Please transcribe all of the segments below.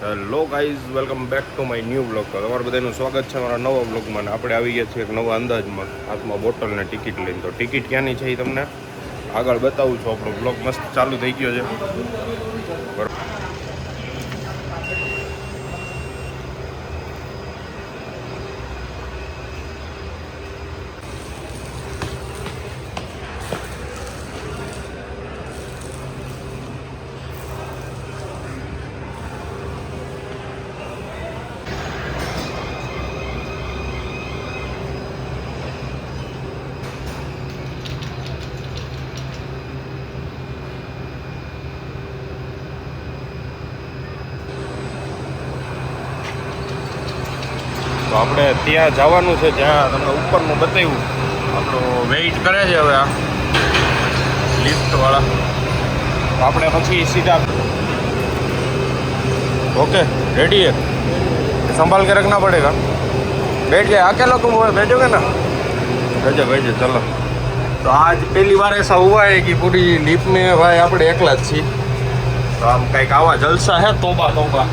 Hello guys, welcome back to my new blog. તો તમારું બધાનું સ્વાગત છે મારા નવા બ્લોગમાં. આપણે આવી ગયા છીએ એક નવા અંદાજમાં, હાથમાં બોટલ ને ટિકિટ લઈને. તો ટિકિટ ક્યાંની છે એ તમને આગળ બતાવું છું. આપણો બ્લોગ મસ્ત ચાલુ થઈ ગયો છે. તો આપણે ત્યાં જવાનું છે જ્યાં તમને ઉપરનું બતાવ્યું. આપણો વેઇટ કરે છે હવે આ લિફ્ટવાળા. તો આપણે પછી સીધા ओके रेडी है, संभाल के रखना पड़ेगा. बैठ गए, अकेला तुम बैठोगे ना? भेजो भेजो, चलो. तो आज पहली बार ऐसा हुआ है कि पूरी लिफ्ट में भाई આપણે એકલા જ છીએ. તો આમ કંઈક આવા જલસા હે. તોબા તોબા,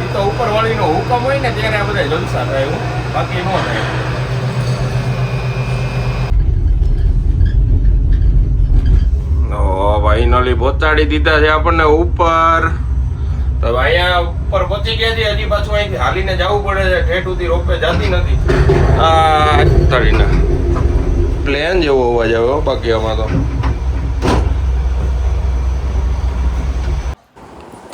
એ તો ઉપરવાળીનો હુકમ હોય ને ત્યારે આ બધા જલસા થાય, હું બાકી ન થાય. ફાઇનલી પહોંચાડી દીધા છે આપણને ઉપર. તો અહીંયા ઉપર પહોંચી ગયા છે. હજી પાછું અહીંથી હાલીને જવું પડે છે. ઠેઠ સુધી રોપવે જતી નથી. આ તળીના પ્લેન જેવો અવાજ આવ્યો. બાકી આમાં તો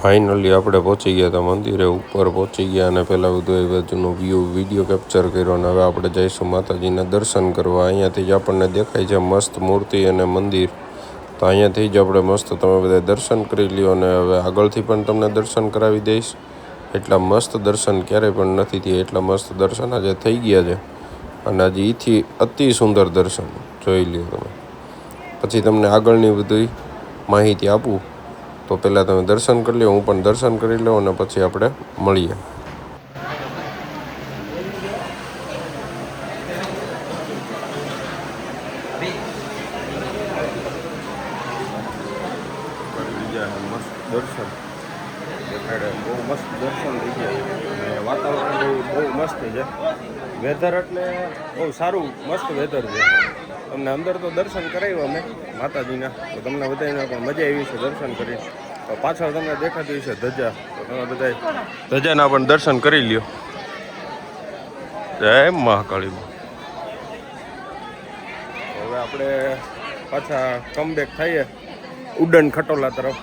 ફાઇનલી આપણે પહોંચી ગયા હતા મંદિરે. ઉપર પહોંચી ગયા અને પહેલાં બધું એ બાજુનો વિડીયો કેપ્ચર કર્યો. અને હવે આપણે જઈશું માતાજીના દર્શન કરવા. અહીંયાથી જ આપણને દેખાય છે મસ્ત મૂર્તિ અને મંદિર. તો અહીંયાથી જ આપણે મસ્ત તમે બધા દર્શન કરી લ્યો. અને હવે આગળથી પણ તમને દર્શન કરાવી દઈશ. એટલા મસ્ત દર્શન ક્યારેય પણ નથી થયા. એટલા મસ્ત દર્શન આજે થઈ ગયા છે. અને આજે એથી અતિ સુંદર દર્શન જોઈ લ્યો તમે. પછી તમને આગળની બધી માહિતી આપું. તો પહેલાં તમે દર્શન કરી લો, હું પણ દર્શન કરી લઉં અને પછી આપણે મળીએ. મસ્ત દર્શન દેખાડે, બહુ મસ્ત દર્શન થઈ ગયા. અને વાતાવરણ બહુ મસ્ત છે. વેધર એટલે બહુ સારું મસ્ત વેધર છે. તમને અંદર તો દર્શન કરાવ્યું અમે માતાજીના. તો તમને બધાને પણ મજા આવી છે દર્શન કરી. તો પાછળ તમને દેખાતી છે ધજા. તો તમે બધા ધજાના પણ દર્શન કરી લ્યો. જય મહાકાળી. હવે આપણે પાછા કમબેક થઈએ ઉડન ખટોલા તરફ.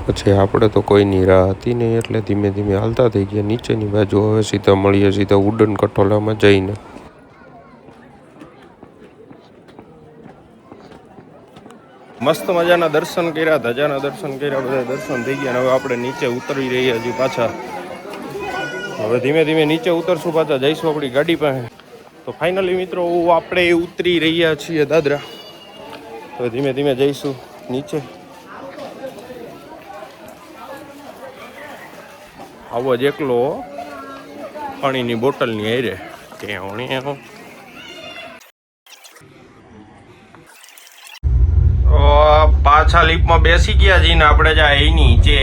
પછી આપણે તો કોઈની રાહ હતી નહીં એટલે ધીમે ધીમે હાલતા થઈ ગયા નીચેની બાજુ. હવે સીધા મળીએ સીધા ઉડન ખટોલામાં જઈને. મસ્ત મજાના દર્શન કર્યા, ધજાના દર્શન કર્યા, બધા દર્શન થઈ ગયા. હવે આપણે નીચે ઉતરી રહ્યા છીએ પાછા. હવે ધીમે ધીમે નીચે ઉતરશું, પાછા જઈશું આપણી ગાડી પાસે. તો ફાઇનલી મિત્રો આપણે ઉતરી રહ્યા છીએ દાદરા. હવે ધીમે ધીમે જઈશું નીચે. આવો જ એકલો પાણીની બોટલની હારે ત્યાં પાછા લિફ્ટમાં બેસી ગયા છીએ ને આપણે જાય નીચે.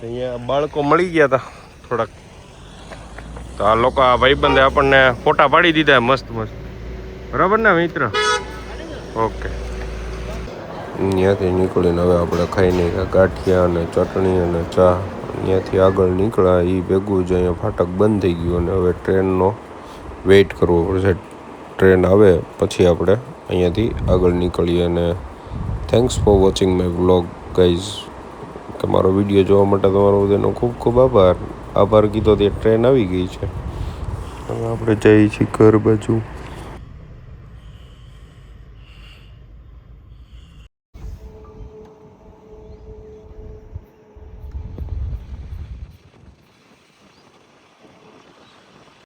અહીંયા બાળકો મળી ગયા હતા થોડાક, તો આ લોકો આ ભાઈબંધે આપણને ફોટા પાડી દીધા મસ્ત મસ્ત, બરાબર ને મિત્ર? ઓકે. ત્યાંથી નીકળીને હવે આપણે ખાઈ નહીં ગાંઠિયા અને ચટણી અને ચા. ત્યાંથી આગળ નીકળ્યા એ ભેગું જ અહીંયા ફાટક બંધ થઈ ગયું અને હવે ટ્રેનનો વેઇટ કરવો પડશે. ટ્રેન આવે પછી આપણે અહીંયાથી આગળ નીકળીએ. અને thanks for watching my vlog guys. તમારો વિડીયો જોવા માટે તમારો બધાનો ખૂબ ખૂબ આભાર. આભાર કીધો તે ટ્રેન આવી ગઈ છે. હવે આપણે જઈએ છીએ ઘર બાજુ.